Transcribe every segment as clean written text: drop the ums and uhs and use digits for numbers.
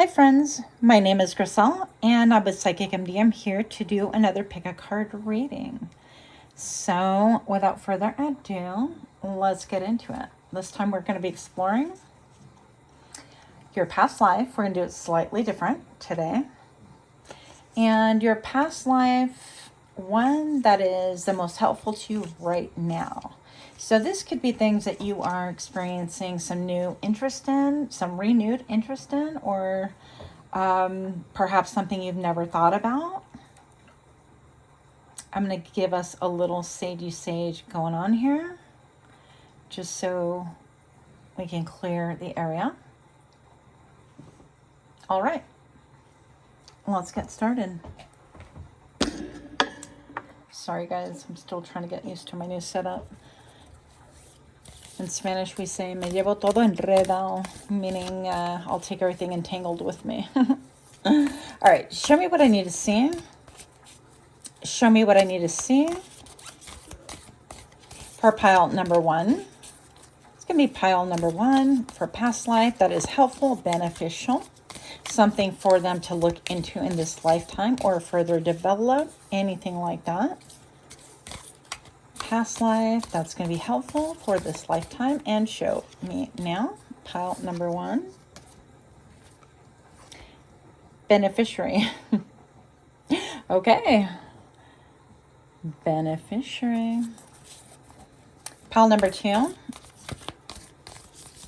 Hi friends, my name is Griselle and I'm with Psychic MD. I'm here to do another pick a card reading. So without further ado, let's get into it. This time we're going to be exploring your past life. We're going to do it slightly different today. And your past life, one that is the most helpful to you right now. So this could be things that you are experiencing some new interest in, some renewed interest in, or perhaps something you've never thought about. I'm going to give us a little sagey sage going on here, just so we can clear the area. All right, let's get started. Sorry guys, I'm still trying to get used to my new setup. In Spanish, we say, me llevo todo enredado, meaning I'll take everything entangled with me. All right, show me what I need to see. Show me what I need to see for pile number one. It's going to be pile number one for past life that is helpful, beneficial, something for them to look into in this lifetime or further develop, anything like that. Past life that's going to be helpful for this lifetime, and show me now. Pile number one. Beneficiary. Okay. Beneficiary. Pile number two.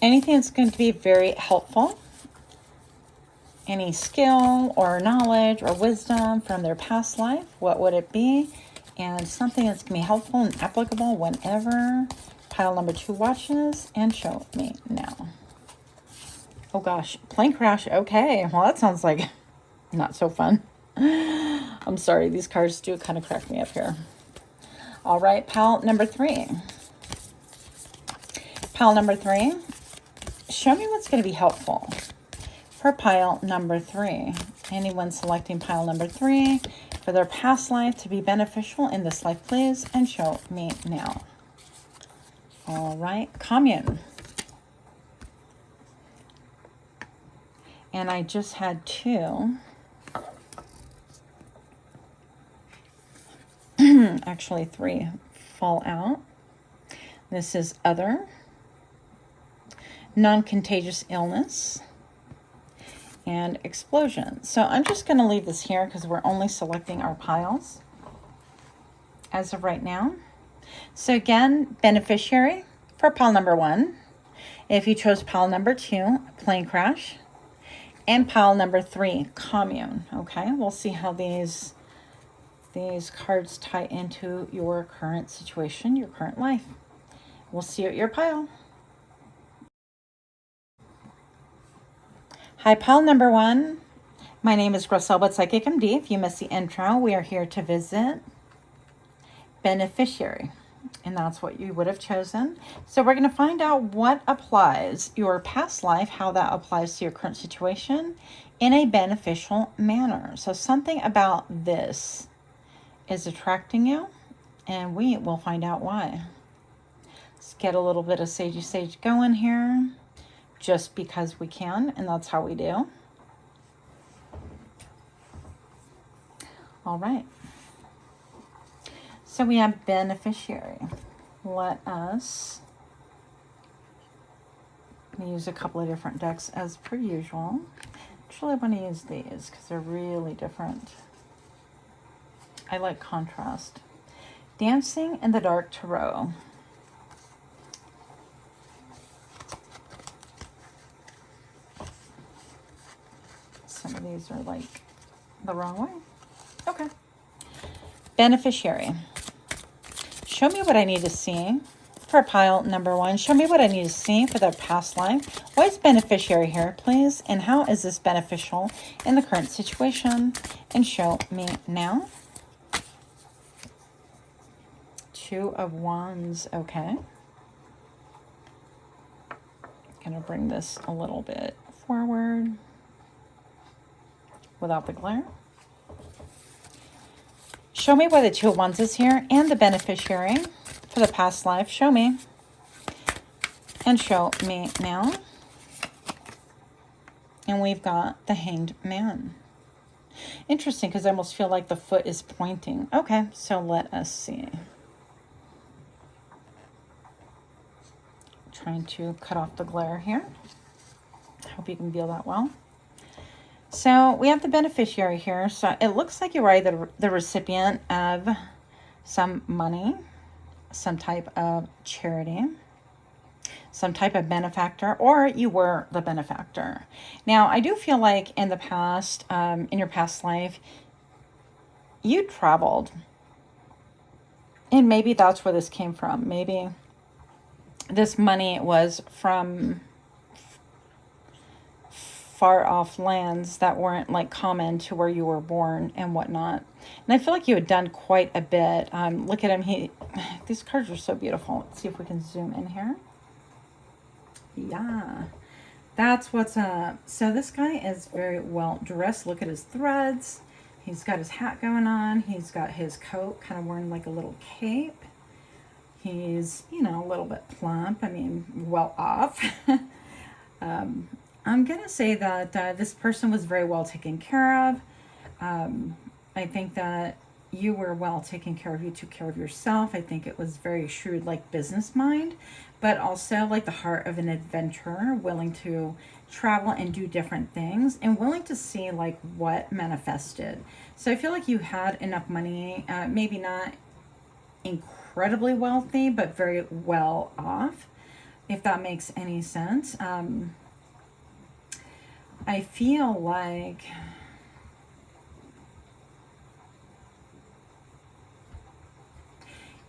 Anything that's going to be very helpful. Any skill or knowledge or wisdom from their past life. What would it be? And something that's going to be helpful and applicable whenever. Pile number two watches, and show me now. Oh gosh, plane crash. Okay, well that sounds like not so fun. I'm sorry, these cards do kind of crack me up here. All right, pile number three. Pile number three. Show me what's going to be helpful for pile number three. Anyone selecting pile number three for their past life to be beneficial in this life, please, and show me now. All right, commune. And I just had two. Actually, three fall out. This is other, non-contagious illness, and explosion. So I'm just going to leave this here because we're only selecting our piles as of right now. So again, beneficiary for pile number one. If you chose pile number two, plane crash, and pile number three, commune. Okay, we'll see how these cards tie into your current situation, your current life. We'll see you at your pile. Hi, pile number one. My name is Griselle with Psychic MD. If you missed the intro, we are here to visit beneficiary, and that's what you would have chosen. So we're going to find out what applies your past life, how that applies to your current situation in a beneficial manner. So something about this is attracting you, and we will find out why. Let's get a little bit of sagey sage going here, just because we can, and that's how we do. All right. So we have beneficiary. Let us use a couple of different decks as per usual. Actually, I want to use these because they're really different. I like contrast. Dancing in the Dark Tarot. Some of these are like the wrong way. Okay. Beneficiary. Show me what I need to see for pile number one. Show me what I need to see for their past life. Why is beneficiary here, please? And how is this beneficial in the current situation? And show me now. Two of Wands. Okay. Gonna bring this a little bit forward without the glare. Show me why the Two of Wands is here and the beneficiary for the past life. Show me. And show me now. And we've got the Hanged Man. Interesting, because I almost feel like the foot is pointing. Okay, so let us see. Trying to cut off the glare here. Hope you can feel that well. So we have the beneficiary here. So it looks like you're either the recipient of some money, some type of charity, some type of benefactor, or you were the benefactor. Now, I do feel like in the past, in your past life, you traveled. And maybe that's where this came from. Maybe this money was from far off lands that weren't like common to where you were born and whatnot. And I feel like you had done quite a bit. Look at him. These cards are so beautiful. Let's see if we can zoom in here. Yeah, that's what's up. So this guy is very well dressed. Look at his threads. He's got his hat going on. He's got his coat kind of wearing like a little cape. He's, you know, a little bit plump. I mean, well off. I'm going to say that this person was very well taken care of. I think that you were well taken care of. You took care of yourself. I think it was very shrewd, like business mind, but also like the heart of an adventurer, willing to travel and do different things and willing to see like what manifested. So I feel like you had enough money, maybe not incredibly wealthy, but very well off, if that makes any sense. I feel like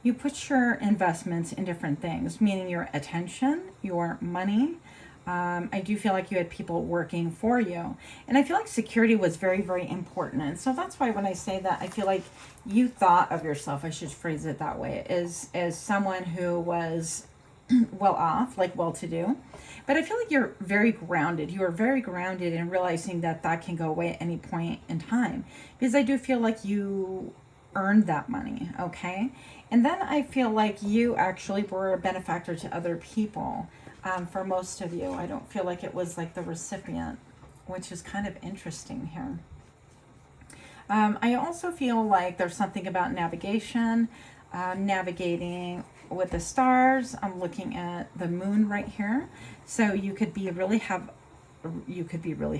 you put your investments in different things, meaning your attention, your money. I do feel like you had people working for you. And I feel like security was very, very important. And so that's why when I say that, I feel like you thought of yourself, I should phrase it that way, as someone who was well off, like well-to-do. But I feel like you're very grounded. You are very grounded in realizing that that can go away at any point in time. Because I do feel like you earned that money, okay? And then I feel like you actually were a benefactor to other people. For most of you, I don't feel like it was like the recipient, which is kind of interesting here. I also feel like there's something about navigation, navigating with the stars. I'm looking at the moon right here. So you could be really you could really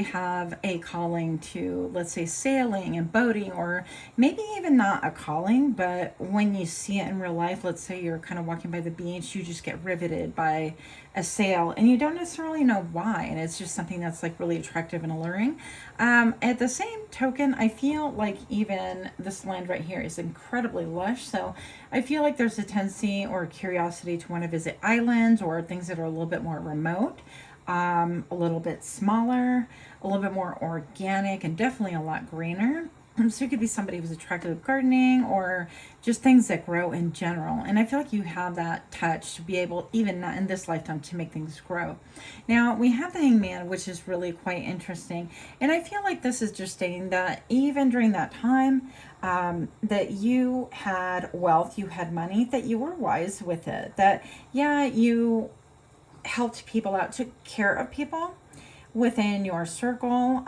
have a calling to, let's say, sailing and boating, or maybe even not a calling, but when you see it in real life, let's say you're kind of walking by the beach, you just get riveted by a sail and you don't necessarily know why, and it's just something that's like really attractive and alluring. At the same token, I feel like even this land right here is incredibly lush, so I feel like there's a tendency or a curiosity to want to visit islands or things that are a little bit more remote, a little bit smaller, a little bit more organic, and definitely a lot greener. So you could be somebody who's attracted to gardening or just things that grow in general. And I feel like you have that touch to be able, even not in this lifetime, to make things grow. Now, we have the Hangman, which is really quite interesting. And I feel like this is just stating that even during that time, that you had wealth, you had money, that you were wise with it. That, yeah, you helped people out, took care of people within your circle,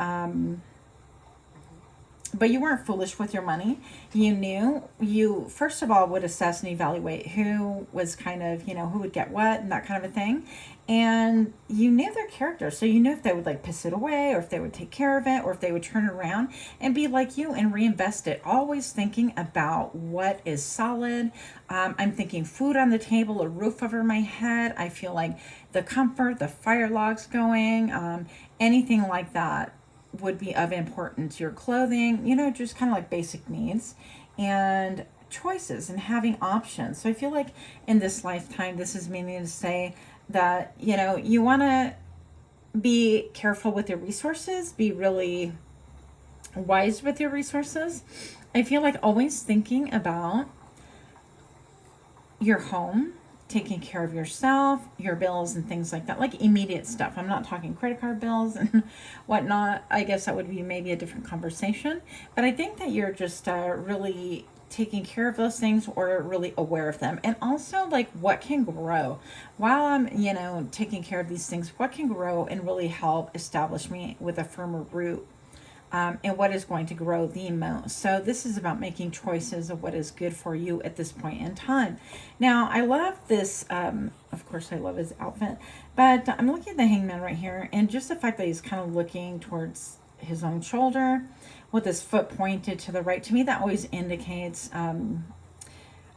but you weren't foolish with your money. You knew, you first of all would assess and evaluate who was kind of, you know, who would get what and that kind of a thing. And you knew their character. So you knew if they would like piss it away, or if they would take care of it, or if they would turn it around and be like you and reinvest it. Always thinking about what is solid. I'm thinking food on the table, a roof over my head. I feel like the comfort, the fire logs going, anything like that would be of importance. Your clothing, you know, just kind of like basic needs and choices and having options. So I feel like in this lifetime, this is meaning to say that, you know, you want to be careful with your resources, be really wise with your resources. I feel like always thinking about your home, taking care of yourself, your bills and things like that, like immediate stuff. I'm not talking credit card bills and whatnot. I guess that would be maybe a different conversation. But I think that you're just really taking care of those things or really aware of them. And also like what can grow while I'm, you know, taking care of these things, what can grow and really help establish me with a firmer root. And what is going to grow the most. So this is about making choices of what is good for you at this point in time. Now, I love this, of course I love his outfit, but I'm looking at the Hangman right here, and just the fact that he's kind of looking towards his own shoulder with his foot pointed to the right, to me that always indicates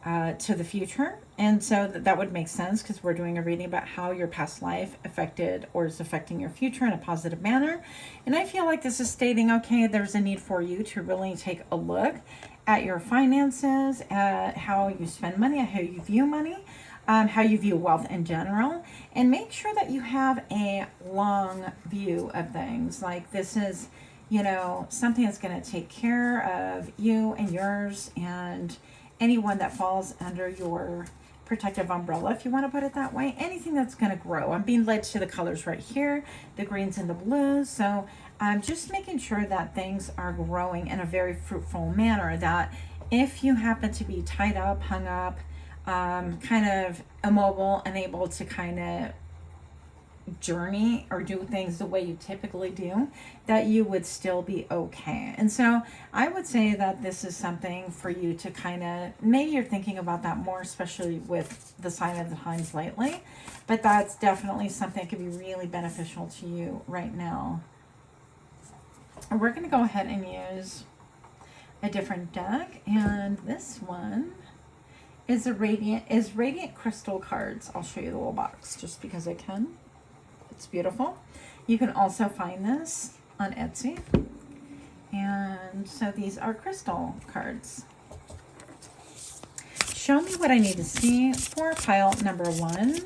to the future. And so that would make sense, because we're doing a reading about how your past life affected or is affecting your future in a positive manner. And I feel like this is stating, okay, there's a need for you to really take a look at your finances, at how you spend money, how you view money, how you view wealth in general, and make sure that you have a long view of things. Like this is, you know, something that's going to take care of you and yours and anyone that falls under your protective umbrella, if you want to put it that way. Anything that's going to grow. I'm being led to the colors right here, the greens and the blues. So I'm just making sure that things are growing in a very fruitful manner, that if you happen to be tied up, hung up, kind of immobile, unable to kind of journey or do things the way you typically do, that you would still be okay. And so I would say that this is something for you to kind of, maybe you're thinking about that more, especially with the sign of the times lately, but that's definitely something that could be really beneficial to you right now. And we're going to go ahead and use a different deck, and this one is Radiant Crystal cards. I'll show you the little box just because I can. It's beautiful. You can also find this on Etsy. And so these are crystal cards. Show me what I need to see for pile number 1,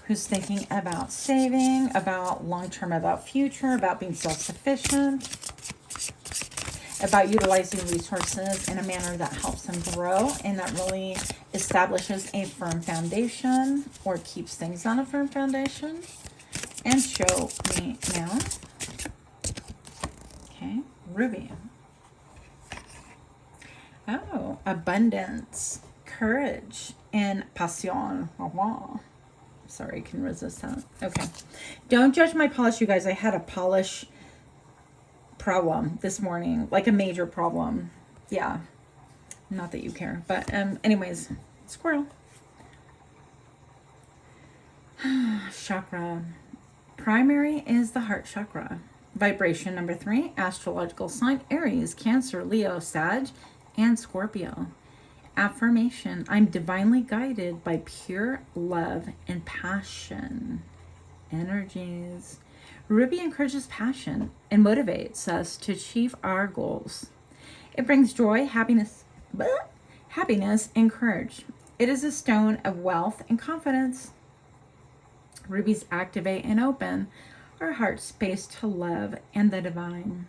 who's thinking about saving, about long-term, about future, about being self-sufficient, about utilizing resources in a manner that helps them grow and that really establishes a firm foundation or keeps things on a firm foundation. And show me now. Okay, Ruby. Oh, abundance, courage, and passion. Sorry, I can resist that. Okay. Don't judge my polish, you guys. I had a polish problem this morning, like a major problem. Yeah, not that you care, but anyways, squirrel. Chakra. Primary is the heart chakra. Vibration number 3, astrological sign Aries, Cancer, Leo, Sag, and Scorpio. Affirmation: I'm divinely guided by pure love and passion. Energies. Ruby encourages passion and motivates us to achieve our goals. It brings joy, happiness, and courage. It is a stone of wealth and confidence. Rubies activate and open our heart space to love and the divine.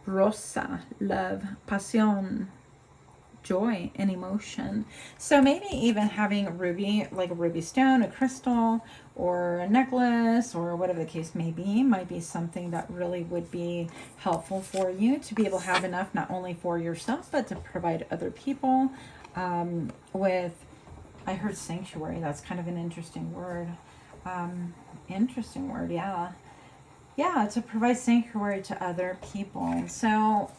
Rosa, love, passion, joy, and emotion. So maybe even having a ruby, like a ruby stone, a crystal, or a necklace, or whatever the case may be, might be something that really would be helpful for you to be able to have enough, not only for yourself, but to provide other people with, I heard sanctuary. That's kind of an interesting word. Interesting word, yeah. Yeah, to provide sanctuary to other people. So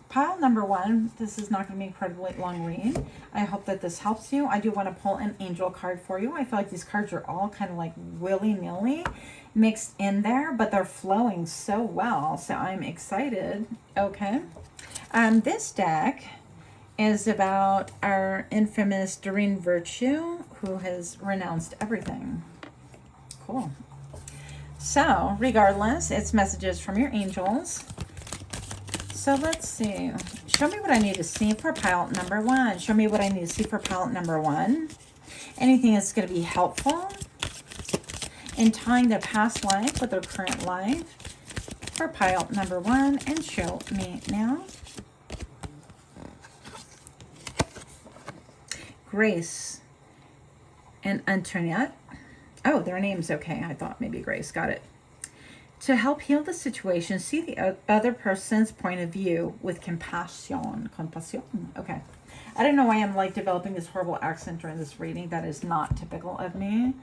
pile number 1, this is not going to be an incredibly long read. I hope that this helps you. I do want to pull an angel card for you. I feel like these cards are all kind of like willy-nilly mixed in there, but they're flowing so well. So I'm excited. Okay. This deck is about our infamous Doreen Virtue, who has renounced everything. Cool. So, regardless, it's messages from your angels. So let's see. Show me what I need to see for pile number 1. Show me what I need to see for pile number 1. Anything that's going to be helpful in tying their past life with their current life for pile number 1. And show me now. Grace and Antoinette. Oh, their name's okay. I thought maybe Grace. Got it. to help heal the situation, see the other person's point of view with compassion. Compassion. Okay. I don't know why I'm like developing this horrible accent during this reading. That is not typical of me.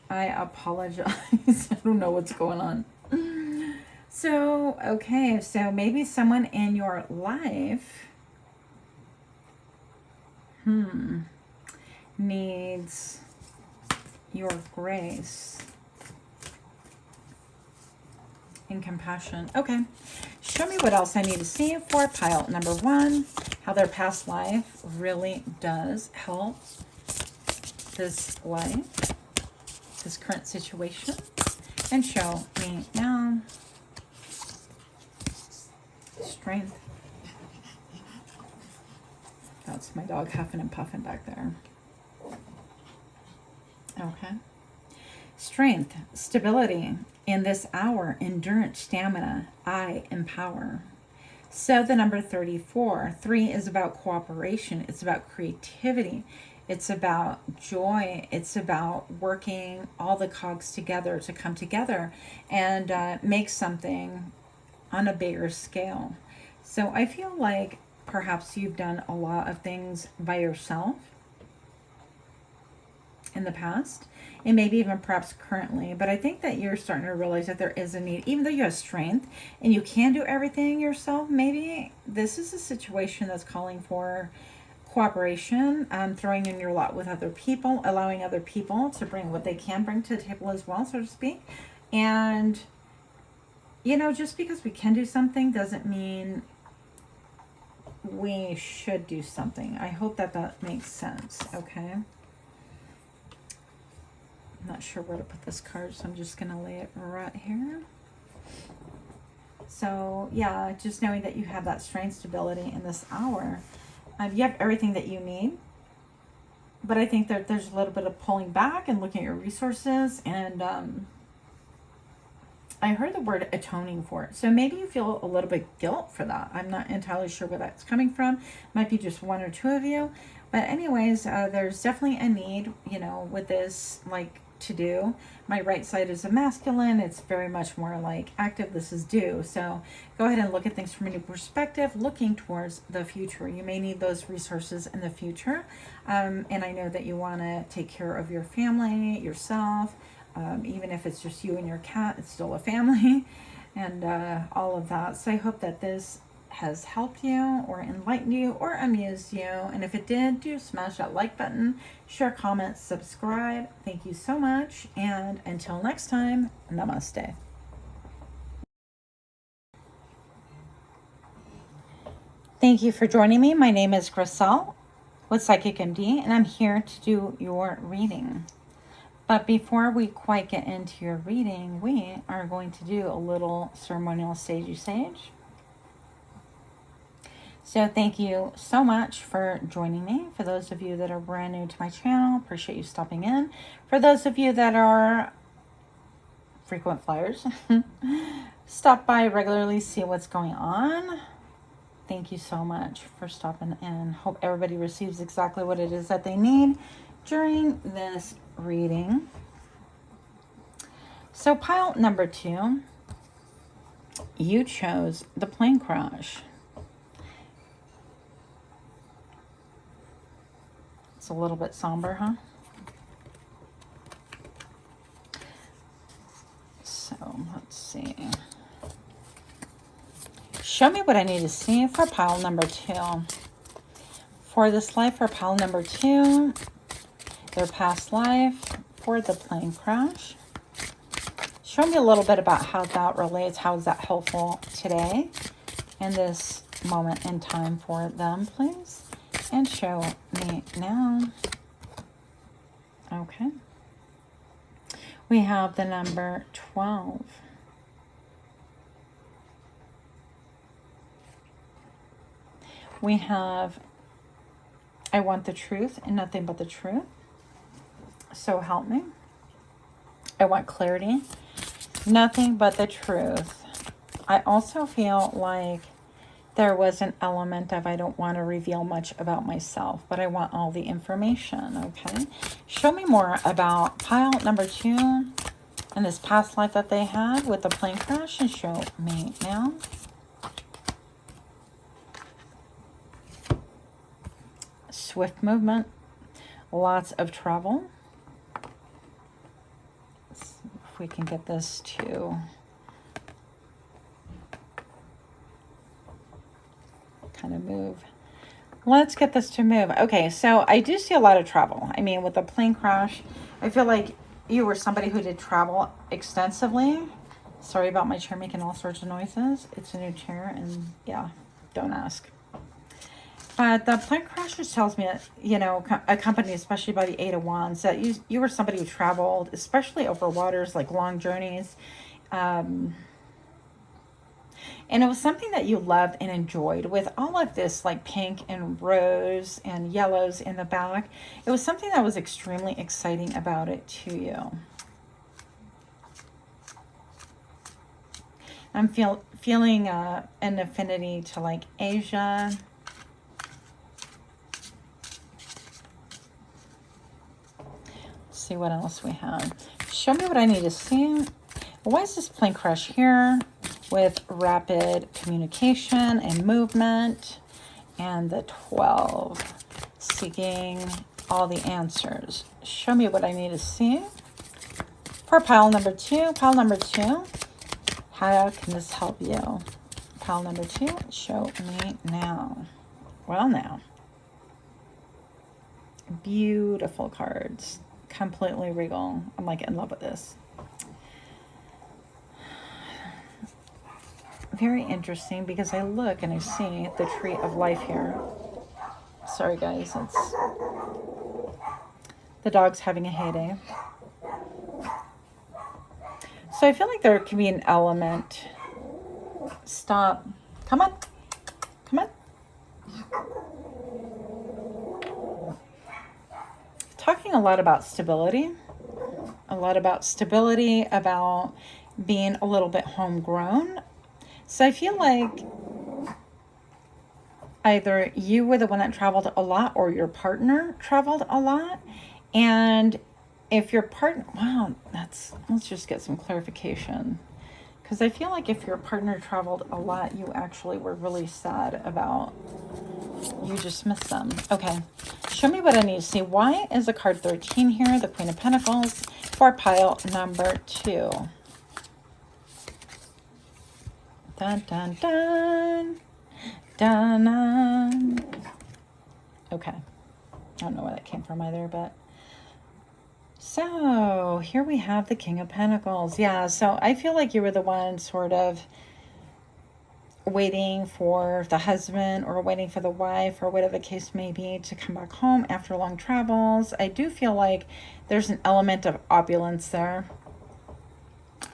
I apologize. I don't know what's going on. So, okay. So maybe someone in your life needs your grace and compassion. Okay. Show me what else I need to see for pile number 1. How their past life really does help this life, this current situation. And show me now. Strength. That's my dog huffing and puffing back there. Okay. Strength, stability in this hour, endurance, stamina, I empower. So the number 34, 3 is about cooperation. It's about creativity. It's about joy. It's about working all the cogs together to come together and make something on a bigger scale. So I feel like perhaps you've done a lot of things by yourself in the past, and maybe even perhaps currently, but I think that you're starting to realize that there is a need, even though you have strength and you can do everything yourself, maybe this is a situation that's calling for cooperation, throwing in your lot with other people, allowing other people to bring what they can bring to the table as well, so to speak. And, you know, just because we can do something doesn't mean we should do something. I hope that that makes sense, okay? I'm not sure where to put this card, so I'm just going to lay it right here. So, yeah, just knowing that you have that strength, stability in this hour. You have everything that you need. But I think that there's a little bit of pulling back and looking at your resources. And I heard the word atoning for it. So maybe you feel a little bit guilt for that. I'm not entirely sure where that's coming from. Might be just 1 or 2 of you. But anyways, there's definitely a need, you know, with this, like, to do. My right side is a masculine. It's very much more like active. This is do. So go ahead and look at things from a new perspective, looking towards the future. You may need those resources in the future. And I know that you want to take care of your family, yourself, even if it's just you and your cat, it's still a family, and all of that. So I hope that this has helped you or enlightened you or amused you. And if it did, do smash that like button, share, comment, subscribe. Thank you so much. And until next time, namaste. Thank you for joining me. My name is Griselle with Psychic MD, and I'm here to do your reading. But before we quite get into your reading, we are going to do a little ceremonial sage sage. So thank you so much for joining me. For those of you that are brand new to my channel, appreciate you stopping in. For those of you that are frequent flyers, stop by regularly, see what's going on. Thank you so much for stopping in. Hope everybody receives exactly what it is that they need during this reading. So pile number 2, you chose the plane crash. It's a little bit somber, huh? So let's see. Show me what I need to see for pile number 2. For this life, for pile number 2, their past life, for the plane crash. Show me a little bit about how that relates. How is that helpful today in this moment in time for them, please? And show me now. Okay. We have the number 12. We have, I want the truth and nothing but the truth. So help me. I want clarity. Nothing but the truth. I also feel like there was an element of I don't want to reveal much about myself, but I want all the information, okay? Show me more about pile number 2 in this past life that they had with the plane crash, and show me now. Swift movement, lots of travel. Let's see if we can get this to kind of move. Let's get this to move. Okay, so I do see a lot of travel. I mean, with the plane crash, I feel like you were somebody who did travel extensively. Sorry about my chair making all sorts of noises. It's a new chair, and yeah, don't ask. But the plane crash just tells me, you know, accompanied especially by the Eight of Wands, that you were somebody who traveled, especially over waters, like long journeys. And it was something that you loved and enjoyed. With all of this like pink and rose and yellows in the back, it was something that was extremely exciting about it to you. I'm feeling an affinity to like Asia. Let's see what else we have. Show me what I need to see. Why is this plane crash here with rapid communication and movement, and the 12 seeking all the answers? Show me what I need to see. For pile number 2, how can this help you? Pile number 2, show me now. Well, now, beautiful cards, completely regal. I'm like in love with this. Very interesting, because I look and I see the tree of life here. Sorry guys, it's the dog's having a heyday. So I feel like there can be an element. Stop. Come on. Come on. Talking a lot about stability. About being a little bit homegrown. So I feel like either you were the one that traveled a lot or your partner traveled a lot. And if your partner, wow, let's just get some clarification. Because I feel like if your partner traveled a lot, you actually were really sad about, you just missed them. Okay, show me what I need to see. Why is the card 13 here, the Queen of Pentacles, for pile number 2? Dun, dun, dun. Dun, dun. Okay. I don't know where that came from either, but. So, here we have the King of Pentacles. Yeah, so I feel like you were the one sort of waiting for the husband or waiting for the wife or whatever the case may be to come back home after long travels. I do feel like there's an element of opulence there.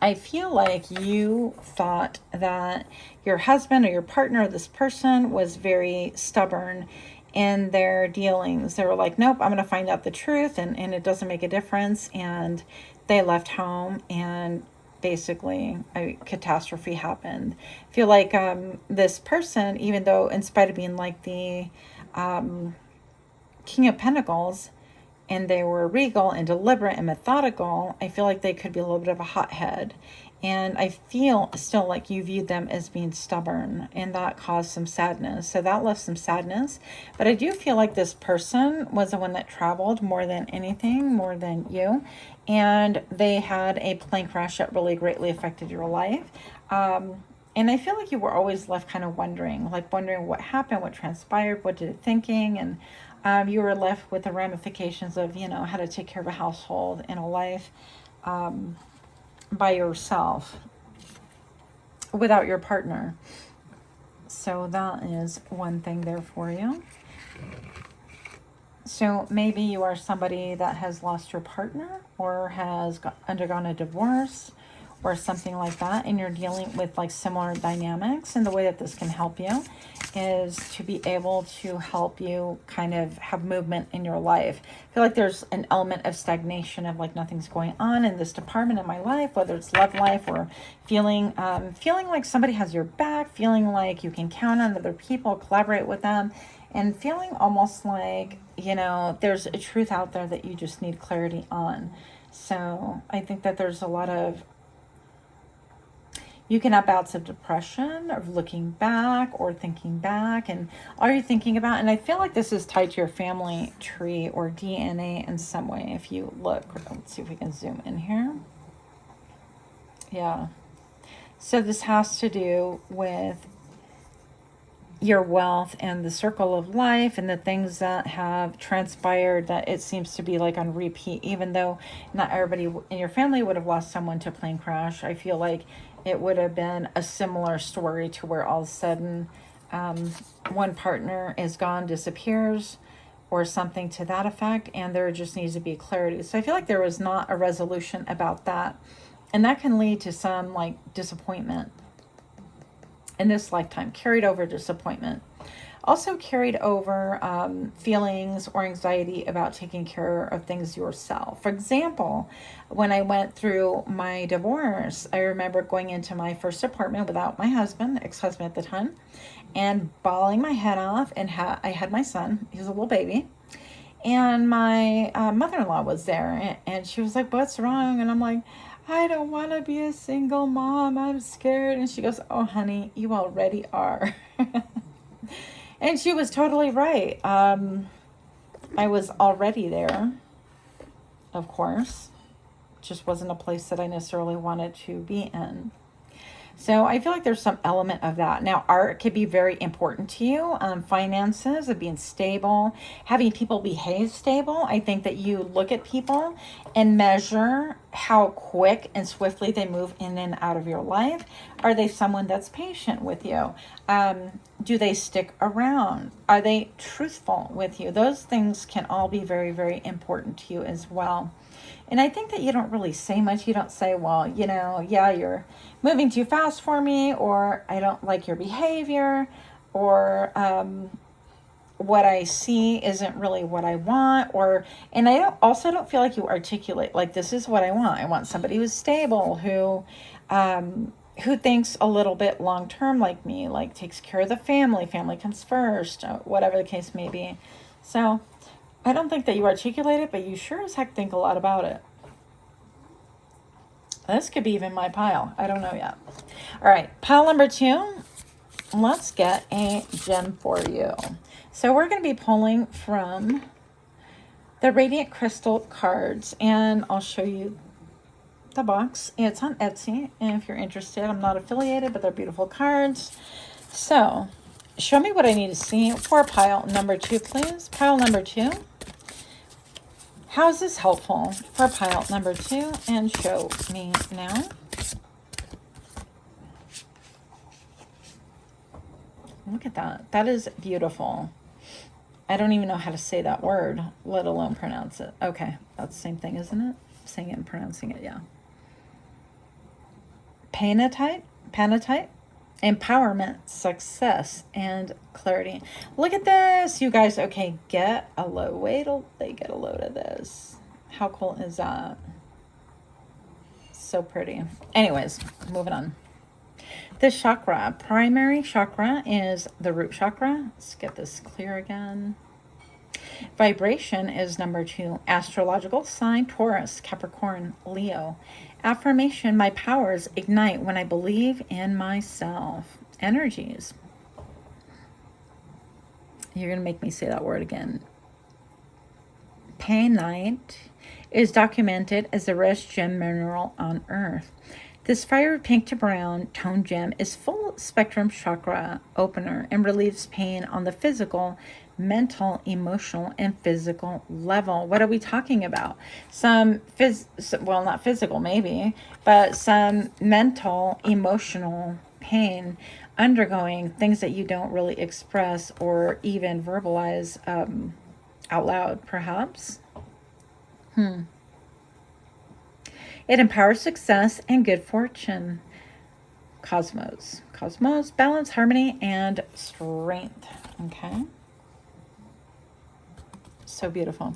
I feel like you thought that your husband or your partner, this person, was very stubborn in their dealings. They were like, nope, I'm going to find out the truth, and it doesn't make a difference. And they left home, and basically a catastrophe happened. I feel like this person, even though in spite of being like the King of Pentacles, and they were regal and deliberate and methodical, I feel like they could be a little bit of a hothead. And I feel still like you viewed them as being stubborn, and that caused some sadness. So that left some sadness. But I do feel like this person was the one that traveled more than anything, more than you. And they had a plane crash that really greatly affected your life. And I feel like you were always left kind of wondering what happened, what transpired, what did it thinking, and you were left with the ramifications of, you know, how to take care of a household and a life by yourself without your partner. So that is one thing there for you. So maybe you are somebody that has lost your partner or has undergone a divorce or something like that, and you're dealing with like similar dynamics. And the way that this can help you is to be able to help you kind of have movement in your life. I feel like there's an element of stagnation, of like nothing's going on in this department in my life, whether it's love life or feeling like somebody has your back, feeling like you can count on other people, collaborate with them. and feeling almost like, you know, there's a truth out there that you just need clarity on. So I think that there's a lot of, you can have bouts of depression, of looking back or thinking back, and all you're thinking about, and I feel like this is tied to your family tree or DNA in some way. If you look, let's see if we can zoom in here. Yeah. So this has to do with your wealth and the circle of life and the things that have transpired that it seems to be like on repeat, even though not everybody in your family would have lost someone to a plane crash. I feel like it would have been a similar story to where all of a sudden one partner is gone, disappears, or something to that effect, and there just needs to be clarity. So I feel like there was not a resolution about that, and that can lead to some like disappointment in this lifetime, carried over disappointment. Also carried over feelings or anxiety about taking care of things yourself. For example, when I went through my divorce, I remember going into my first apartment without my husband, ex-husband at the time, and bawling my head off. And I had my son, he was a little baby. And my mother-in-law was there, and she was like, "What's wrong?" And I'm like, "I don't want to be a single mom. I'm scared." And she goes, "Oh, honey, you already are." And she was totally right. I was already there, of course. Just wasn't a place that I necessarily wanted to be in. So I feel like there's some element of that. Now, art could be very important to you. Finances, of being stable, having people behave stable. I think that you look at people and measure how quick and swiftly they move in and out of your life. Are they someone that's patient with you? Do they stick around? Are they truthful with you? Those things can all be very, very important to you as well. And I think that you don't really say much. You don't say, well, you know, yeah, you're moving too fast for me, or I don't like your behavior, or what I see isn't really what I want, and I also don't feel like you articulate, like, this is what I want. I want somebody who's stable, who thinks a little bit long-term like me, like takes care of the family comes first, whatever the case may be. So I don't think that you articulate it, but you sure as heck think a lot about it. This could be even my pile. I don't know yet. All right, pile number 2. Let's get a gem for you. So we're going to be pulling from the Radiant Crystal cards, and I'll show you the box. It's on Etsy, and if you're interested, I'm not affiliated, but they're beautiful cards. So show me what I need to see for pile number 2, please. Pile number 2. How is this helpful for pile number 2? And show me now. Look at that. That is beautiful. I don't even know how to say that word, let alone pronounce it. Okay, that's the same thing, isn't it? Saying it and pronouncing it, yeah. Panatite, empowerment, success, and clarity. Look at this, you guys. Okay, get a load. Wait till they get a load of this. How cool is that? So pretty. Anyways, moving on. The chakra, primary chakra, is the root chakra. Let's get this clear again. Vibration is number 2. Astrological sign, Taurus, Capricorn, Leo. Affirmation, my powers ignite when I believe in myself. Energies. You're going to make me say that word again. Painite is documented as the rarest gem mineral on Earth. This fiery pink to brown tone gem is full spectrum chakra opener and relieves pain on the physical, mental, emotional, and physical level. What are we talking about? Well, not physical maybe, but some mental, emotional pain, undergoing things that you don't really express or even verbalize out loud, perhaps. It empowers success and good fortune. Cosmos, balance, harmony, and strength. Okay. So beautiful.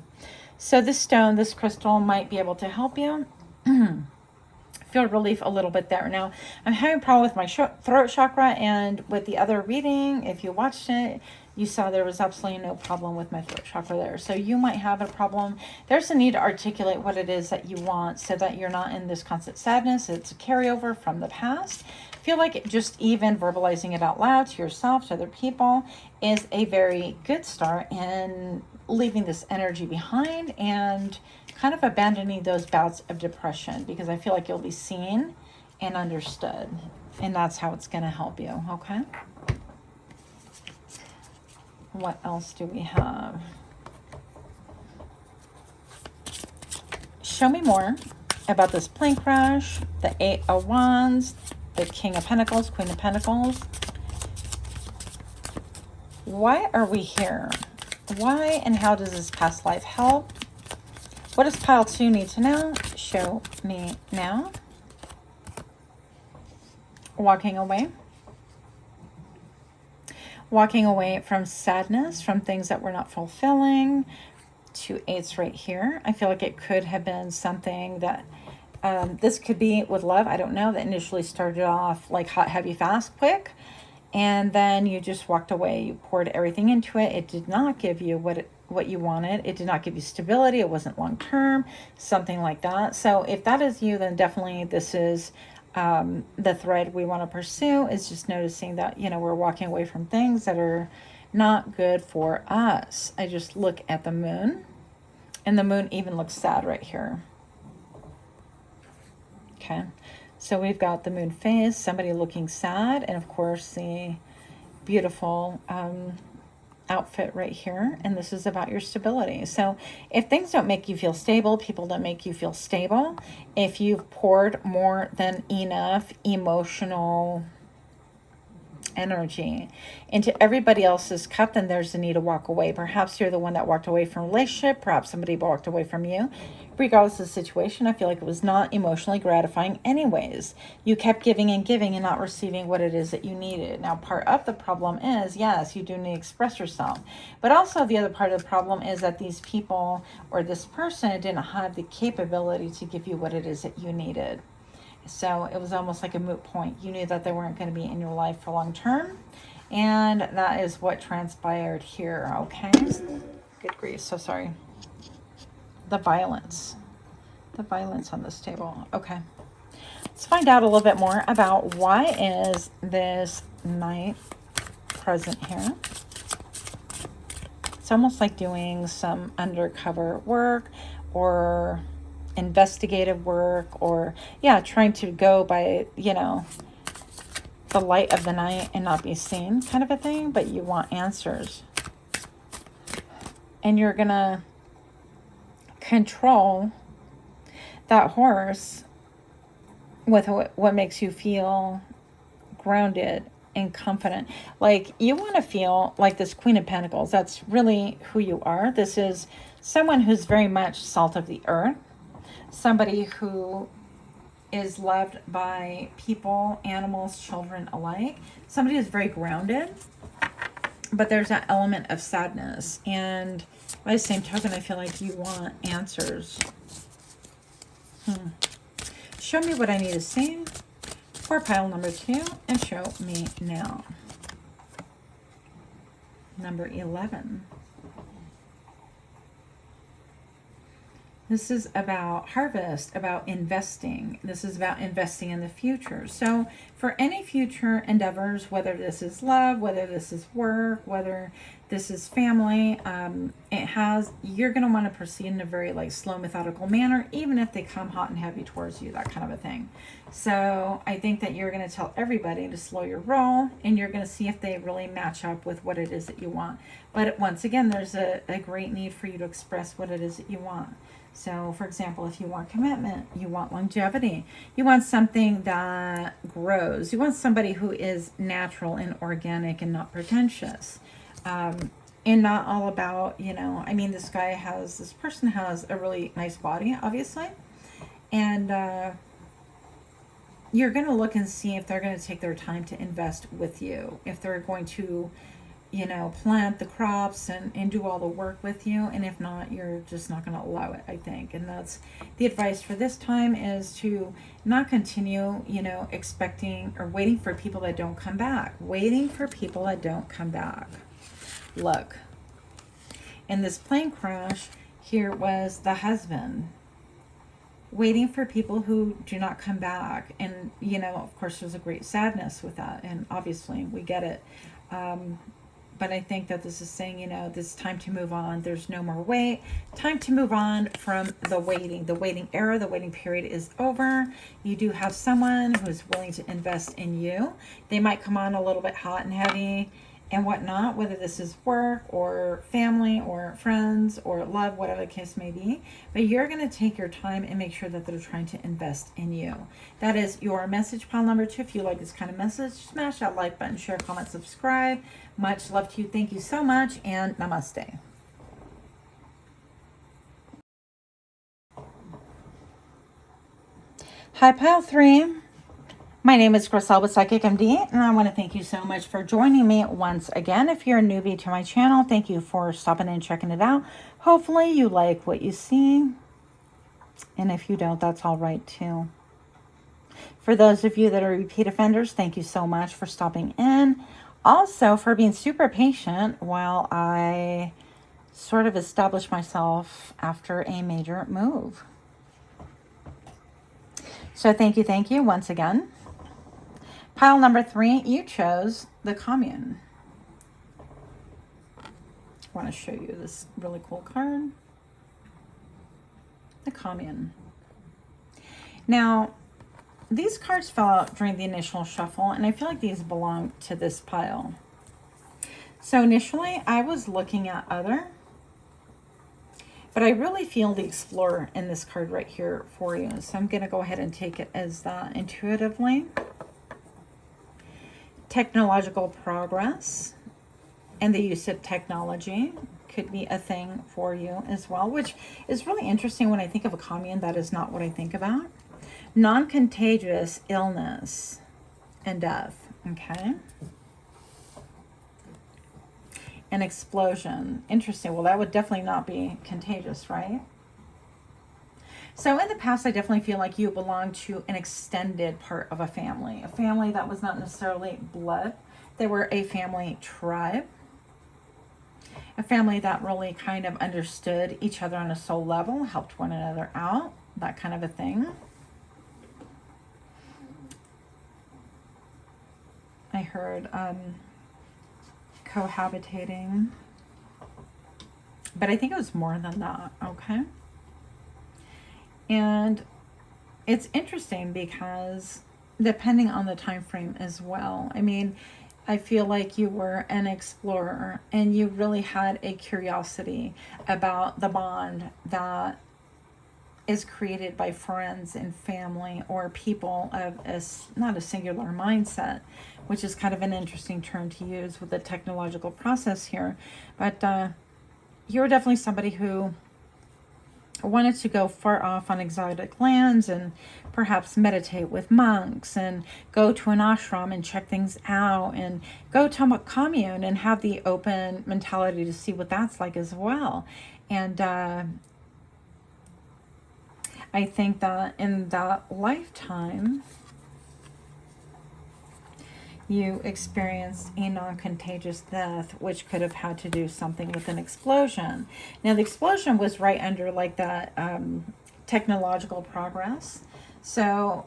So this stone, this crystal might be able to help you. Feel relief a little bit there. Now, I'm having a problem with my throat chakra, and with the other reading, if you watched it, you saw there was absolutely no problem with my throat chakra there. So you might have a problem. There's a need to articulate what it is that you want so that you're not in this constant sadness. It's a carryover from the past. I feel like just even verbalizing it out loud to yourself, to other people, is a very good start in leaving this energy behind and kind of abandoning those bouts of depression, because I feel like you'll be seen and understood, and that's how it's going to help you. Okay. What else do we have? Show me more about this plane crash, the 8 of Wands, the King of Pentacles, Queen of Pentacles. Why are we here? Why and how does this past life help? What does pile 2 need to know? Show me now. Walking away. Walking away from sadness, from things that were not fulfilling. 2 8s right here. I feel like it could have been something that, this could be with love, I don't know, that initially started off like hot, heavy, fast, quick. And then you just walked away. You poured everything into it. It did not give you what you wanted. It did not give you stability. It wasn't long term, something like that. So if that is you, then definitely this is the thread we want to pursue, is just noticing that, you know, we're walking away from things that are not good for us. I just look at the moon, and the moon even looks sad right here. Okay. So we've got the moon phase, somebody looking sad, and of course the beautiful outfit right here. And this is about your stability. So if things don't make you feel stable, people don't make you feel stable, if you've poured more than enough emotional energy into everybody else's cup, then there's a need to walk away. Perhaps you're the one that walked away from a relationship. Perhaps somebody walked away from you. Regardless of the situation, I feel like it was not emotionally gratifying anyways. You kept giving and giving and not receiving what it is that you needed. Now, part of the problem is, yes, you do need to express yourself. But also the other part of the problem is that these people or this person didn't have the capability to give you what it is that you needed. So it was almost like a moot point. You knew that they weren't going to be in your life for long term. And that is what transpired here, okay? Good grief, so sorry. The violence on this table. Okay. Let's find out a little bit more about why is this Knight present here. It's almost like doing some undercover work or investigative work, or yeah, trying to go by, you know, the light of the night and not be seen kind of a thing, but you want answers. And you're gonna control that horse with what makes you feel grounded and confident. Like, you want to feel like this Queen of Pentacles. That's really who you are. This is someone who's very much salt of the earth, somebody who is loved by people, animals, children alike, somebody who's very grounded, but there's that element of sadness. And by the same token, I feel like you want answers. Show me what I need to see for pile number 2, and show me now. Number 11. This is about harvest, about investing. This is about investing in the future. So for any future endeavors, whether this is love, whether this is work, whether this is family, you're going to want to proceed in a very like slow, methodical manner, even if they come hot and heavy towards you, that kind of a thing. So I think that you're going to tell everybody to slow your roll, and you're going to see if they really match up with what it is that you want. But once again, there's a great need for you to express what it is that you want. So, for example, if you want commitment, you want longevity, you want something that grows, you want somebody who is natural and organic and not pretentious, and not all about, you know, I mean, this person has a really nice body, obviously, and you're going to look and see if they're going to take their time to invest with you, if they're going to, you know, plant the crops and do all the work with you. And if not, you're just not going to allow it, I think. And that's the advice for this time, is to not continue, you know, expecting or waiting for people that don't come back. Waiting for people that don't come back. look. In this plane crash, here was the husband waiting for people who do not come back. And, you know, of course, there's a great sadness with that. And obviously, we get it. But I think that this is saying, you know, this is time to move on. There's no more wait. Time to move on from the waiting. The waiting era, the waiting period is over. You do have someone who is willing to invest in you. They might come on a little bit hot and heavy and whatnot, whether this is work or family or friends or love, whatever the case may be. But you're going to take your time and make sure that they're trying to invest in you. That is your message pile number 2. If you like this kind of message, smash that like button, share, comment, subscribe. Much love to you. Thank you so much, and namaste. Hi, pile 3. My name is Crystal with Psychic MD, and I want to thank you so much for joining me once again. If you're a newbie to my channel, thank you for stopping and checking it out. Hopefully you like what you see, and if you don't, that's all right too. For those of you that are repeat offenders, thank you so much for stopping in. Also for being super patient while I sort of establish myself after a major move. So thank you once again. Pile number 3, you chose the Commune. I want to show you this really cool card. The Commune. Now, these cards fell out during the initial shuffle, and I feel like these belong to this pile. So initially, I was looking at other, but I really feel the Explorer in this card right here for you. So I'm going to go ahead and take it as that intuitively. Technological progress and the use of technology could be a thing for you as well, which is really interesting. When I think of a commune, that is not what I think about. Non-contagious illness and death, okay? An explosion. Interesting. Well, that would definitely not be contagious, right? So in the past, I definitely feel like you belong to an extended part of a family that was not necessarily blood. They were a family tribe, a family that really kind of understood each other on a soul level, helped one another out, that kind of a thing. I heard cohabitating, but I think it was more than that, okay? And it's interesting because depending on the time frame as well. I mean, I feel like you were an explorer and you really had a curiosity about the bond that is created by friends and family or people of not a singular mindset, which is kind of an interesting term to use with the technological process here. But you're definitely somebody who wanted to go far off on exotic lands and perhaps meditate with monks and go to an ashram and check things out and go to a commune and have the open mentality to see what that's like as well. And I think that in that lifetime, you experienced a non-contagious death, which could have had to do something with an explosion. Now, the explosion was right under like that technological progress. So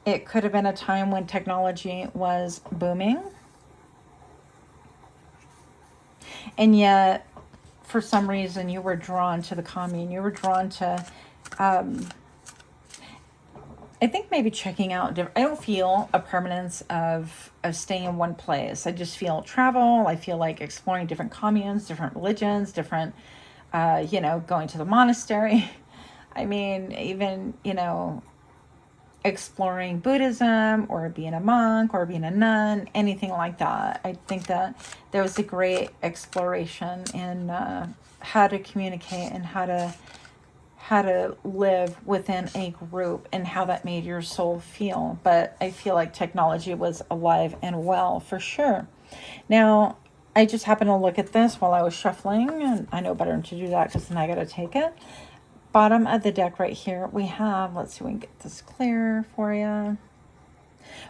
it could have been a time when technology was booming. And yet, for some reason, you were drawn to the commune. You were drawn to... I think maybe checking out, I don't feel a permanence of staying in one place. I just feel travel. I feel like exploring different communes, different religions, different, going to the monastery. I mean, even, exploring Buddhism or being a monk or being a nun, anything like that. I think that there was a great exploration in how to communicate and how to live within a group and how that made your soul feel. But I feel like technology was alive and well for sure. Now, I just happened to look at this while I was shuffling, and I know better than to do that because then I got to take it. Bottom of the deck right here, we have, let's see if we can get this clear for you.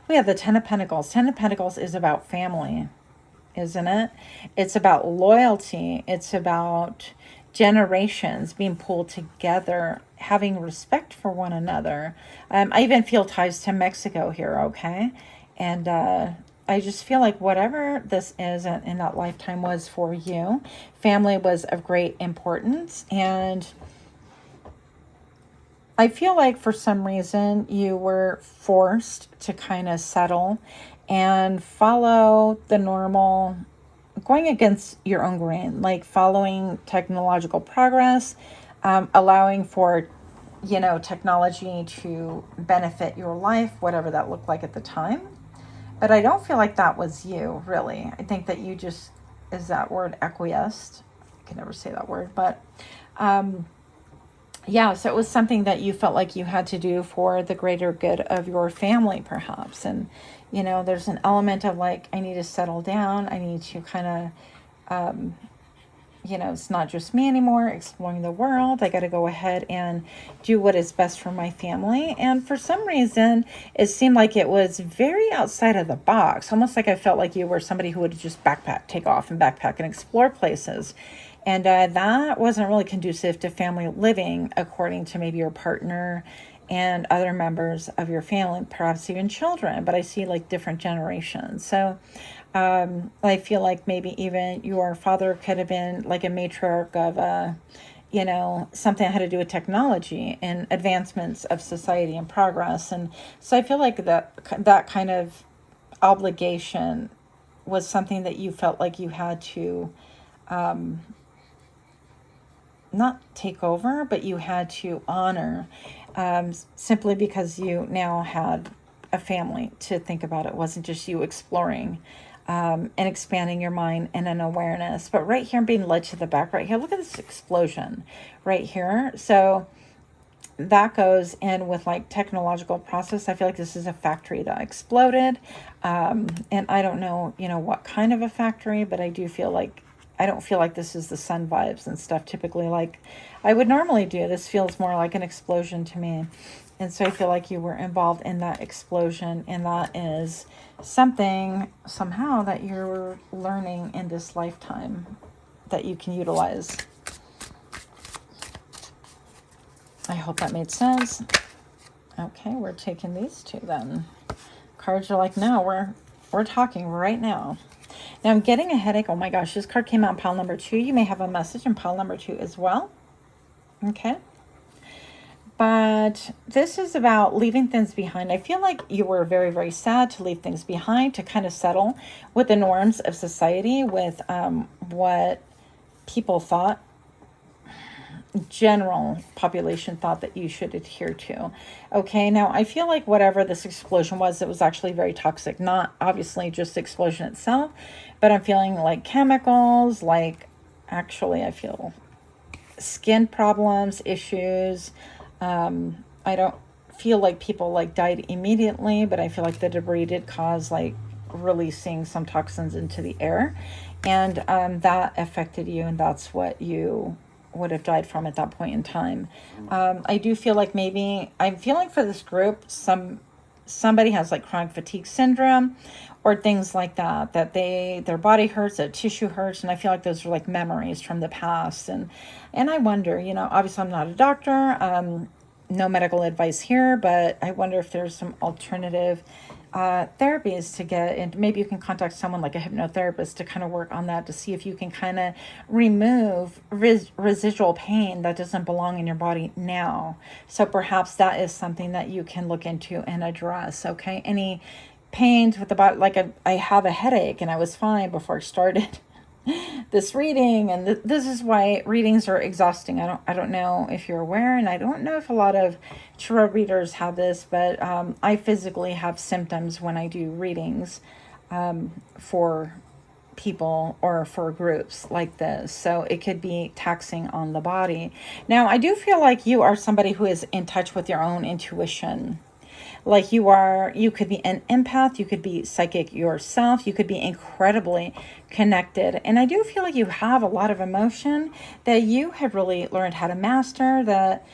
We have the Ten of Pentacles. Ten of Pentacles is about family. isn't it? It's about loyalty. It's about generations being pulled together, having respect for one another. I even feel ties to Mexico here, okay? And I just feel like whatever this is in that lifetime was for you, family was of great importance. And I feel like for some reason you were forced to kind of settle and follow the normal, going against your own grain, like following technological progress, allowing for, technology to benefit your life, whatever that looked like at the time. But I don't feel like that was you, really. I think that you just, is that word acquiesced? I can never say that word, but yeah, so it was something that you felt like you had to do for the greater good of your family, perhaps. And, there's an element of like, I need to settle down. I need to kind of, it's not just me anymore, exploring the world. I got to go ahead and do what is best for my family. And for some reason, it seemed like it was very outside of the box, almost like I felt like you were somebody who would just take off and backpack and explore places. And that wasn't really conducive to family living, according to maybe your partner and other members of your family, perhaps even children. But I see like different generations. So I feel like maybe even your father could have been like a matriarch of, something that had to do with technology and advancements of society and progress. And so I feel like that kind of obligation was something that you felt like you had to not take over, but you had to honor, simply because you now had a family to think about. It wasn't just you exploring and expanding your mind and an awareness. But right here, I'm being led to the back right here. Look at this explosion right here. So that goes in with like technological process. I feel like this is a factory that exploded. And I don't know, what kind of a factory, but I do feel like, I don't feel like this is the sun vibes and stuff typically like I would normally do. This feels more like an explosion to me. And so I feel like you were involved in that explosion, and that is something somehow that you're learning in this lifetime that you can utilize. I hope that made sense. Okay, we're taking these two then. Cards are like, no, we're talking right now. Now I'm getting a headache. Oh my gosh, this card came out in pile number 2. You may have a message in pile number 2 as well. Okay. But this is about leaving things behind. I feel like you were very, very sad to leave things behind, to kind of settle with the norms of society, with what people thought, general population thought that you should adhere to. Okay, now I feel like whatever this explosion was, it was actually very toxic. Not obviously just the explosion itself, but I'm feeling like chemicals, like actually I feel skin problems, issues. I don't feel like people like died immediately, but I feel like the debris did cause like releasing some toxins into the air, and that affected you, and that's what you would have died from at that point in time. I do feel like maybe I'm feeling for this group, somebody has like chronic fatigue syndrome or things like that, that their body hurts, their tissue hurts, and I feel like those are like memories from the past. And I wonder, obviously I'm not a doctor, no medical advice here, but I wonder if there's some alternative therapies to get, and maybe you can contact someone like a hypnotherapist to kind of work on that, to see if you can kind of remove residual pain that doesn't belong in your body now. So perhaps that is something that you can look into and address. Okay, any pains with the body, like I have a headache and I was fine before I started this reading, and this is why readings are exhausting. I don't know if you're aware, and I don't know if a lot of tarot readers have this, but I physically have symptoms when I do readings for people or for groups like this, so it could be taxing on the body. Now I do feel like you are somebody who is in touch with your own intuition. Like you could be an empath, you could be psychic yourself, you could be incredibly connected. And I do feel like you have a lot of emotion that you have really learned how to master, that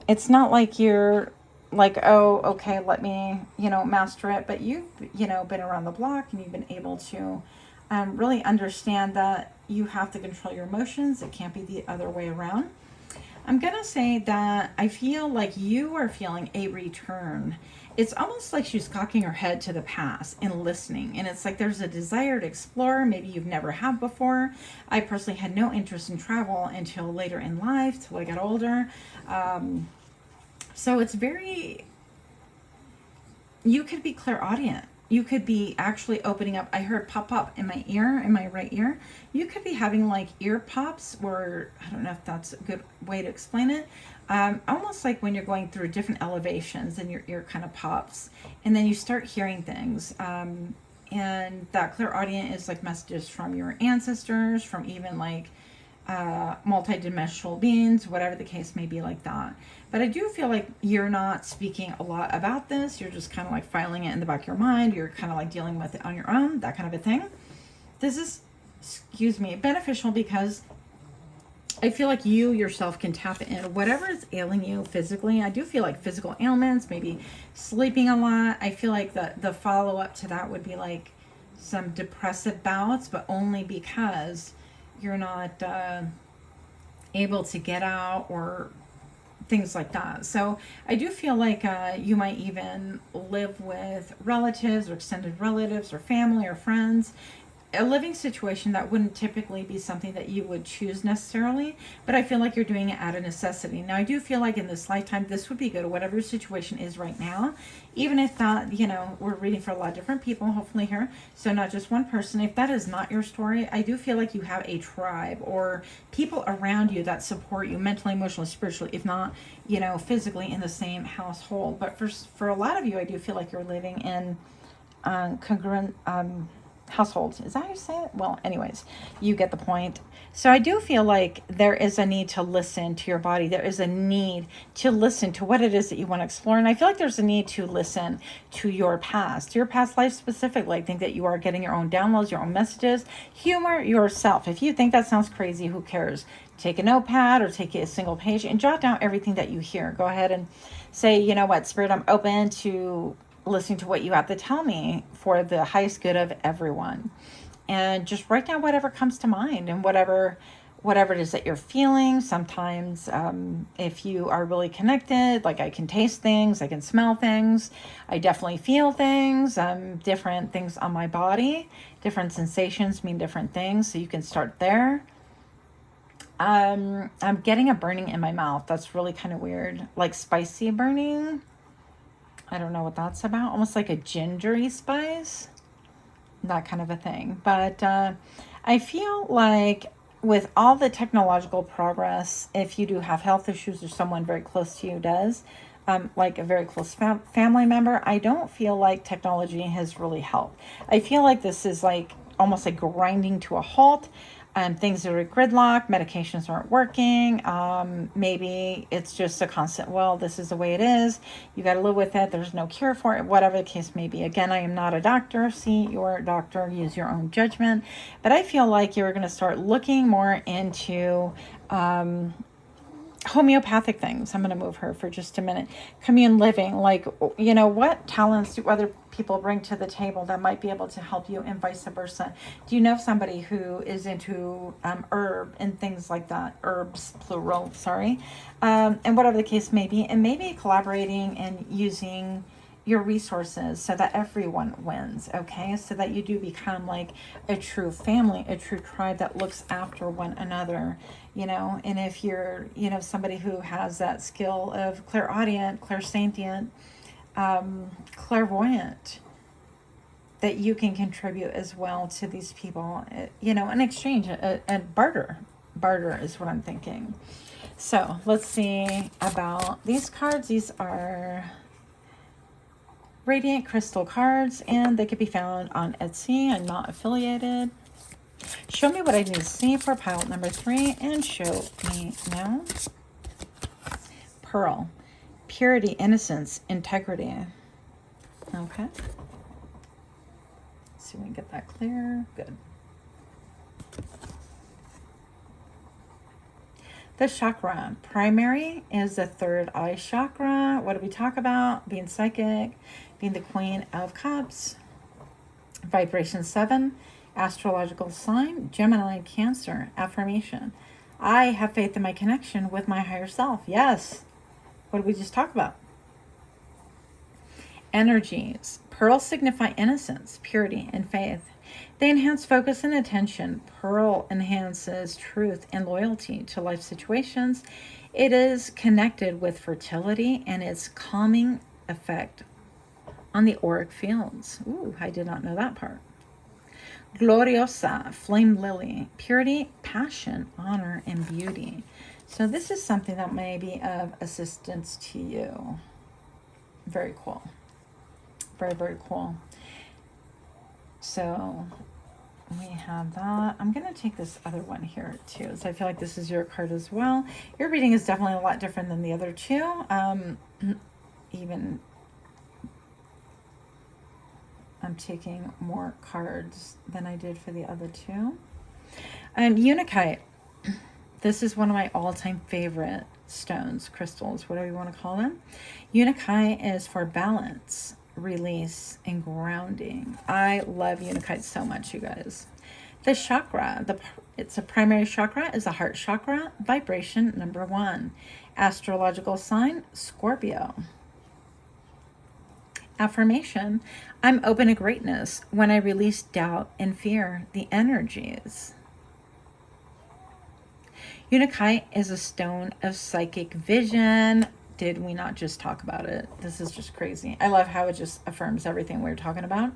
it's not like you're like, oh, okay, let me, master it. But you've, been around the block, and you've been able to really understand that you have to control your emotions. It can't be the other way around. I'm going to say that I feel like you are feeling a return. It's almost like she's cocking her head to the past and listening. And it's like there's a desire to explore. Maybe you've never have before. I personally had no interest in travel until later in life, till I got older. So it's very, you could be clairaudient. You could be actually opening up. I heard pop pop in my ear, in my right ear. You could be having like ear pops, or I don't know if that's a good way to explain it. Almost like when you're going through different elevations and your ear kind of pops, and then you start hearing things. And that clairaudient is like messages from your ancestors, from even like multi-dimensional beings, whatever the case may be, like that. But I do feel like you're not speaking a lot about this. You're just kind of like filing it in the back of your mind. You're kind of like dealing with it on your own, that kind of a thing. This is, excuse me, beneficial because I feel like you yourself can tap into whatever is ailing you physically. I do feel like physical ailments, maybe sleeping a lot. I feel like the follow-up to that would be like some depressive bouts, but only because you're not able to get out or things like that. So I do feel like you might even live with relatives or extended relatives or family or friends. A living situation that wouldn't typically be something that you would choose necessarily, but I feel like you're doing it out of necessity. Now, I do feel like in this lifetime, this would be good, whatever your situation is right now, even if that, we're reading for a lot of different people, hopefully here, so not just one person. If that is not your story, I do feel like you have a tribe or people around you that support you mentally, emotionally, spiritually, if not, physically in the same household. But for a lot of you, I do feel like you're living in congruent, households. Is that how you say it? Well, anyways, you get the point. So I do feel like there is a need to listen to your body. There is a need to listen to what it is that you want to explore. And I feel like there's a need to listen to your past life specifically. I think that you are getting your own downloads, your own messages. Humor yourself. If you think that sounds crazy, who cares? Take a notepad or take a single page and jot down everything that you hear. Go ahead and say, you know what, Spirit, I'm open to listening to what you have to tell me for the highest good of everyone. And just write down whatever comes to mind and whatever it is that you're feeling. Sometimes if you are really connected, like I can taste things, I can smell things, I definitely feel things, different things on my body, different sensations mean different things. So you can start there. I'm getting a burning in my mouth. That's really kind of weird, like spicy burning. I don't know what that's about. Almost like a gingery spice. That kind of a thing. But I feel like with all the technological progress, if you do have health issues or someone very close to you does, like a very close family member, I don't feel like technology has really helped. I feel like this is like almost like grinding to a halt. Things are gridlocked, medications aren't working. Maybe it's just a constant, well, this is the way it is. You got to live with it. There's no cure for it, whatever the case may be. Again, I am not a doctor. See your doctor, use your own judgment. But I feel like you're going to start looking more into homeopathic things. I'm going to move her for just a minute. Commune living, like, what talents do other people bring to the table that might be able to help you, and vice versa? Do you know somebody who is into herb and things like that? Herbs, plural, sorry. And whatever the case may be, and maybe collaborating and using your resources so that everyone wins, okay? So that you do become like a true family, a true tribe that looks after one another, and if you're, somebody who has that skill of clairaudient, clairsentient, clairvoyant, that you can contribute as well to these people, in exchange, and barter is what I'm thinking. So let's see about these cards. These are Radiant Crystal cards, and they could be found on Etsy. I'm not affiliated. Show me what I need to see for pile number 3, and show me now. Pearl. Purity, innocence, integrity. Okay. Let's see if we can get that clear. Good. The chakra. Primary is the third eye chakra. What do we talk about? Being psychic, being the Queen of Cups. Vibration 7, astrological sign, Gemini, Cancer. Affirmation. I have faith in my connection with my higher self. Yes. What did we just talk about? Energies. Pearls signify innocence, purity, and faith. They enhance focus and attention. Pearl enhances truth and loyalty to life situations. It is connected with fertility and its calming effect on the auric fields. Ooh, I did not know that part. Gloriosa, flame lily, purity, passion, honor, and beauty. So this is something that may be of assistance to you. Very cool. Very, very cool. So we have that. I'm going to take this other one here too. So I feel like this is your card as well. Your reading is definitely a lot different than the other two. Even I'm taking more cards than I did for the other two. Unakite. This is one of my all-time favorite stones, crystals, whatever you want to call them. Unakite is for balance, release, and grounding. I love Unakite so much, you guys. The chakra, it's a primary chakra, is a heart chakra, vibration number 1. Astrological sign, Scorpio. Affirmation, I'm open to greatness when I release doubt and fear, the energies. Unakite is a stone of psychic vision. Did we not just talk about it? This is just crazy. I love how it just affirms everything we're talking about.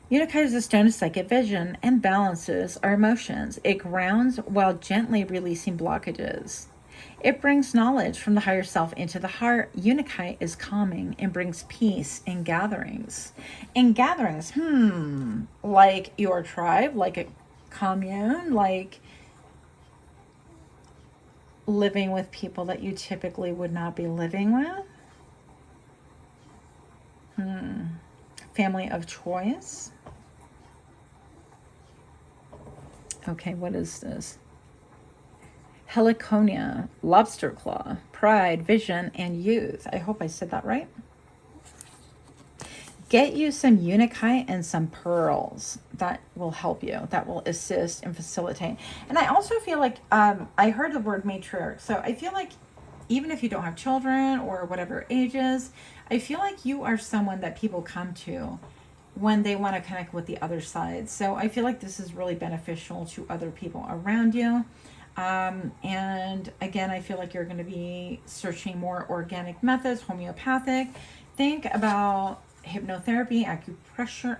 Unakite is a stone of psychic vision and balances our emotions. It grounds while gently releasing blockages. It brings knowledge from the higher self into the heart. Unakite is calming and brings peace in gatherings. In gatherings, like your tribe, like a commune, like living with people that you typically would not be living with. Family of choice. Okay, what is this? Heliconia, lobster claw, pride, vision, and youth. I hope I said that right. Get you some Unakite and some pearls. That will help you. That will assist and facilitate. And I also feel like, I heard the word matriarch. So I feel like even if you don't have children or whatever ages, I feel like you are someone that people come to when they want to connect with the other side. So I feel like this is really beneficial to other people around you. And again, I feel like you're going to be searching more organic methods, homeopathic. Think about hypnotherapy,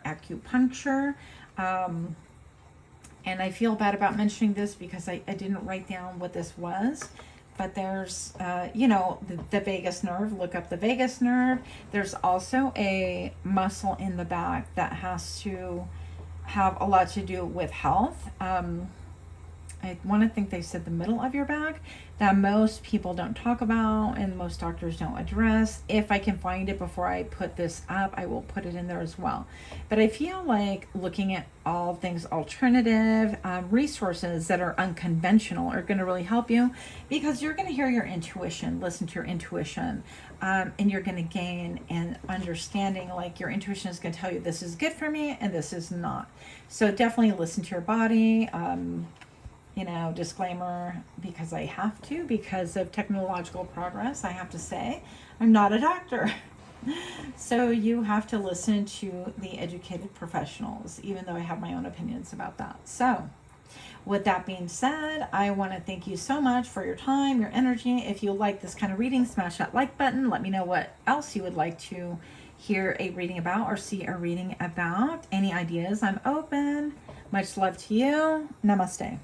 acupuncture. And I feel bad about mentioning this because I didn't write down what this was. But there's, the vagus nerve. Look up the vagus nerve. There's also a muscle in the back that has to have a lot to do with health. I want to think they said the middle of your back, that most people don't talk about and most doctors don't address. If I can find it before I put this up, I will put it in there as well. But I feel like looking at all things alternative, resources that are unconventional are going to really help you, because you're going to hear your intuition, listen to your intuition, and you're going to gain an understanding. Like your intuition is going to tell you this is good for me and this is not. So definitely listen to your body. Disclaimer, because I have to, because of technological progress, I have to say, I'm not a doctor. So you have to listen to the educated professionals, even though I have my own opinions about that. So with that being said, I want to thank you so much for your time, your energy. If you like this kind of reading, smash that like button. Let me know what else you would like to hear a reading about or see a reading about. Any ideas, I'm open. Much love to you. Namaste.